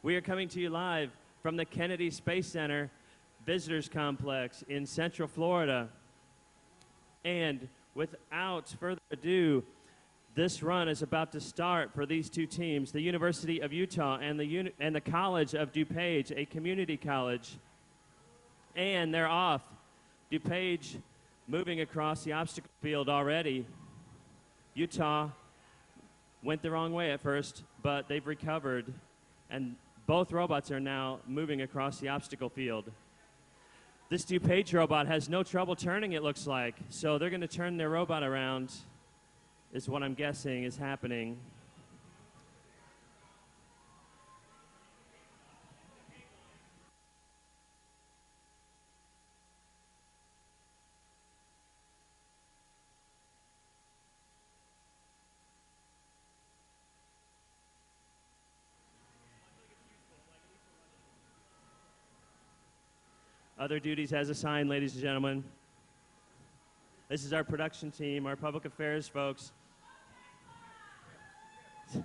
We are coming to you live from the Kennedy Space Center Visitors Complex in Central Florida. And without further ado, this run is about to start for these two teams, the University of Utah and the College of DuPage, a community college. And they're off. DuPage moving across the obstacle field already. Utah went the wrong way at first, but they've recovered, and both robots are now moving across the obstacle field. This DuPage robot has no trouble turning, it looks like, so they're going to turn their robot around, is what I'm guessing is happening. Other duties as assigned, ladies and gentlemen. This is our production team, our public affairs folks.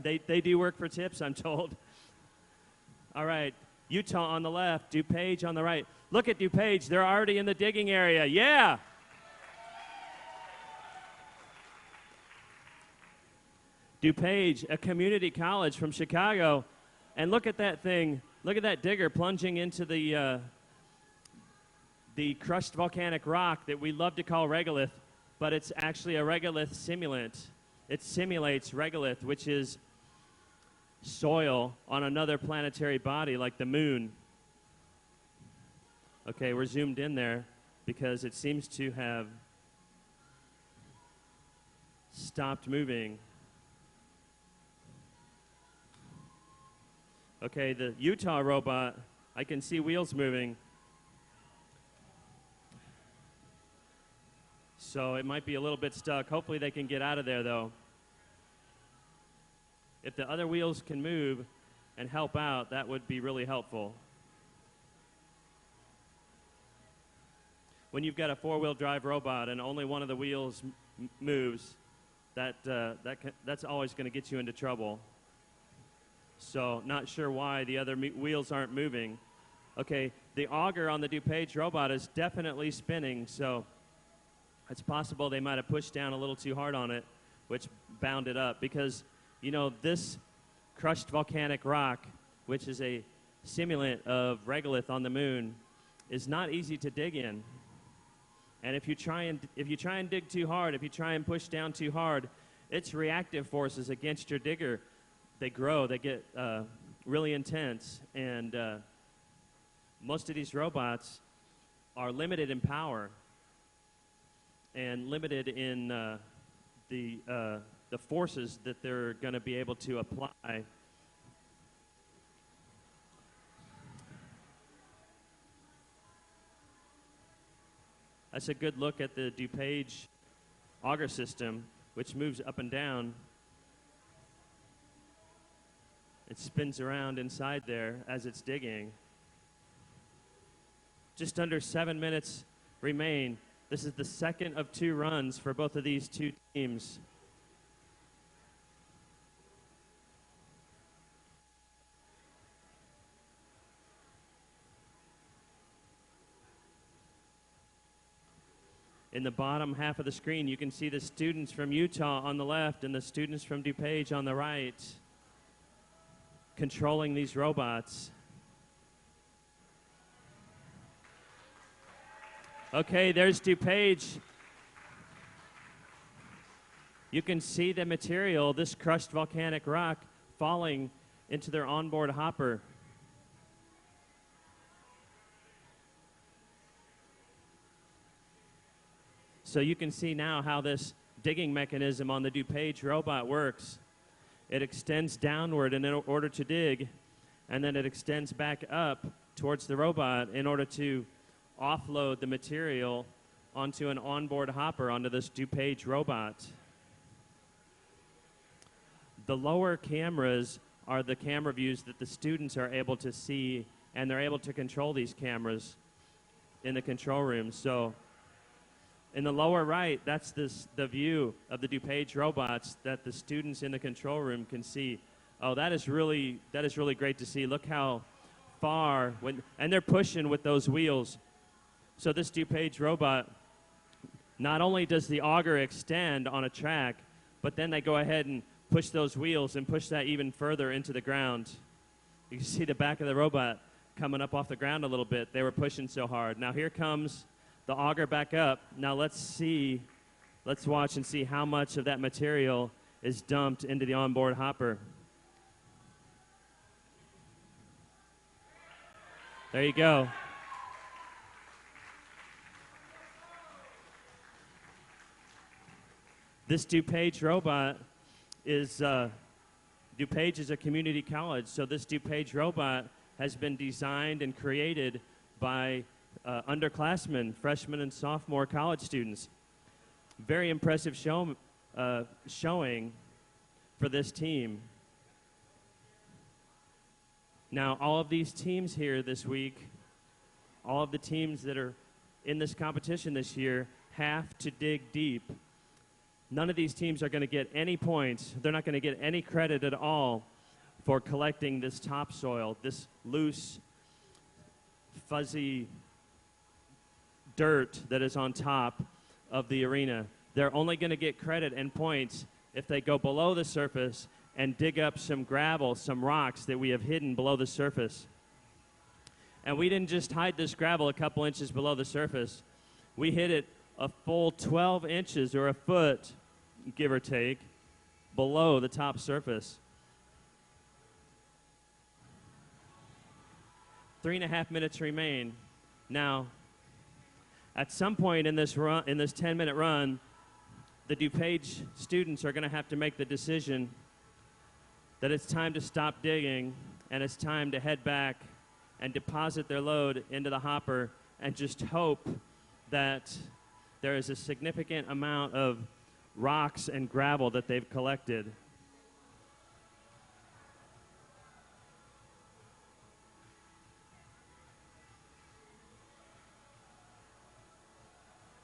They do work for tips, I'm told. All right, Utah on the left, DuPage on the right. Look at DuPage, they're already in the digging area, yeah! DuPage, a community college from Chicago. And look at that thing, look at that digger plunging into the crushed volcanic rock that we love to call regolith, but it's actually a regolith simulant. It simulates regolith, which is soil on another planetary body like the moon. Okay, we're zoomed in there because it seems to have stopped moving. Okay, the Utah robot, I can see wheels moving. So it might be a little bit stuck. Hopefully they can get out of there, though. If the other wheels can move and help out, that would be really helpful. When you've got a four-wheel drive robot and only one of the wheels moves, that's always going to get you into trouble. So not sure why the other wheels aren't moving. Okay, the auger on the DuPage robot is definitely spinning, so it's possible they might have pushed down a little too hard on it, which bound it up. Because, you know, this crushed volcanic rock, which is a simulant of regolith on the moon, is not easy to dig in. And if you try and dig too hard, if you try and push down too hard, its reactive forces against your digger, they grow, they get really intense. And most of these robots are limited in power and limited in the forces that they're going to be able to apply. That's a good look at the DuPage auger system, which moves up and down. It spins around inside there as it's digging. Just under 7 minutes remain. This is the second of two runs for both of these two teams. In the bottom half of the screen, you can see the students from Utah on the left and the students from DuPage on the right controlling these robots. Okay, there's DuPage. You can see the material, this crushed volcanic rock, falling into their onboard hopper. So you can see now how this digging mechanism on the DuPage robot works. It extends downward in order to dig, and then it extends back up towards the robot in order to offload the material onto an onboard hopper onto this DuPage robot. The lower cameras are the camera views that the students are able to see, and they're able to control these cameras in the control room. So in the lower right, that's the view of the DuPage robots that the students in the control room can see. Oh, that is really great to see. Look how far, and they're pushing with those wheels. So this DuPage robot, not only does the auger extend on a track, but then they go ahead and push those wheels and push that even further into the ground. You can see the back of the robot coming up off the ground a little bit. They were pushing so hard. Now here comes the auger back up. Now let's watch and see how much of that material is dumped into the onboard hopper. There you go. This DuPage robot is, DuPage is a community college, so this DuPage robot has been designed and created by underclassmen, freshmen and sophomore college students. Very impressive showing for this team. Now, all of these teams here this week, all of the teams that are in this competition this year have to dig deep. None of these teams are going to get any points. They're not going to get any credit at all for collecting this topsoil, this loose, fuzzy dirt that is on top of the arena. They're only going to get credit and points if they go below the surface and dig up some gravel, some rocks that we have hidden below the surface. And we didn't just hide this gravel a couple inches below the surface. We hid it a full 12 inches or a foot, give or take, below the top surface. 3.5 minutes remain. Now, at some point in this 10-minute run, the DuPage students are going to have to make the decision that it's time to stop digging and it's time to head back and deposit their load into the hopper and just hope that there is a significant amount of rocks and gravel that they've collected.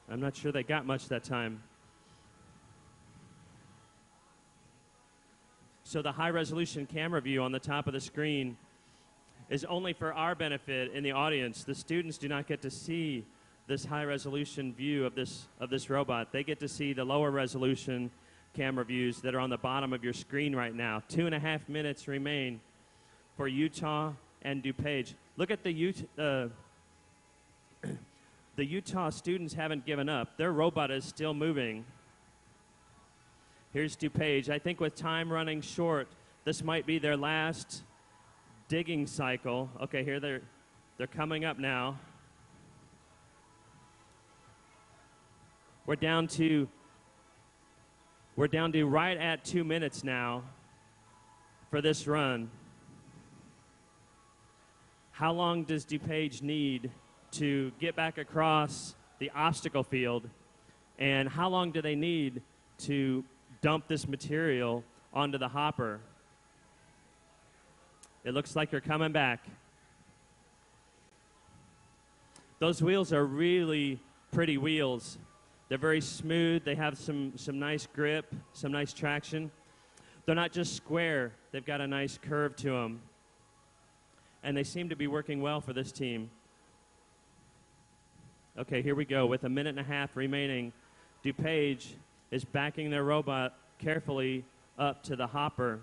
I'm not sure they got much that time. So the high-resolution camera view on the top of the screen is only for our benefit in the audience. The students do not get to see this high-resolution view of this robot. They get to see the lower-resolution camera views that are on the bottom of your screen right now. 2.5 minutes remain for Utah and DuPage. Look at the Utah students haven't given up. Their robot is still moving. Here's DuPage. I think with time running short, this might be their last digging cycle. Okay, here they're coming up now. We're down to right at 2 minutes now for this run. How long does DuPage need to get back across the obstacle field, and how long do they need to dump this material onto the hopper? It looks like you're coming back. Those wheels are really pretty wheels. They're very smooth. They have some nice grip, some nice traction. They're not just square. They've got a nice curve to them. And they seem to be working well for this team. Okay, here we go. With 1.5 minutes remaining, DuPage is backing their robot carefully up to the hopper.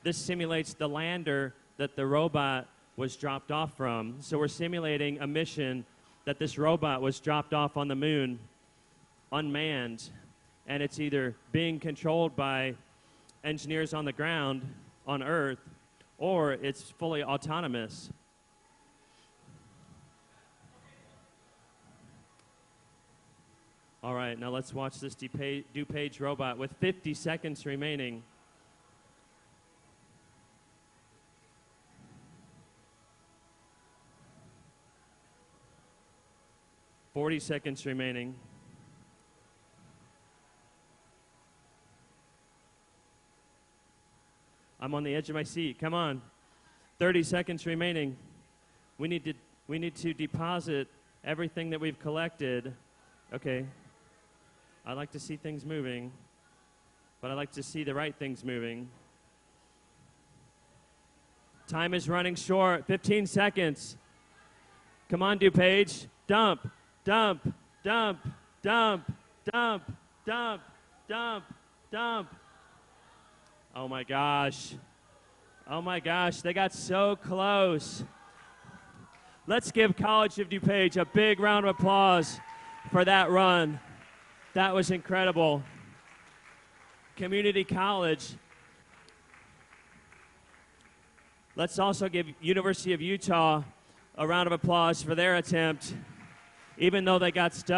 This simulates the lander that the robot was dropped off from. So we're simulating a mission that this robot was dropped off on the moon, unmanned, and it's either being controlled by engineers on the ground on Earth, or it's fully autonomous. All right, now let's watch this DuPage robot with 50 seconds remaining. $40 seconds remaining. I'm on the edge of my seat. Come on. 30 seconds remaining. We need to deposit everything that we've collected. Okay. I like to see things moving, but I like to see the right things moving. Time is running short. 15 seconds. Come on, DuPage. Dump, dump, dump, dump, dump, dump, dump, dump. Oh my gosh. Oh my gosh, they got so close. Let's give College of DuPage a big round of applause for that run. That was incredible. Community College. Let's also give University of Utah a round of applause for their attempt, even though they got stuck.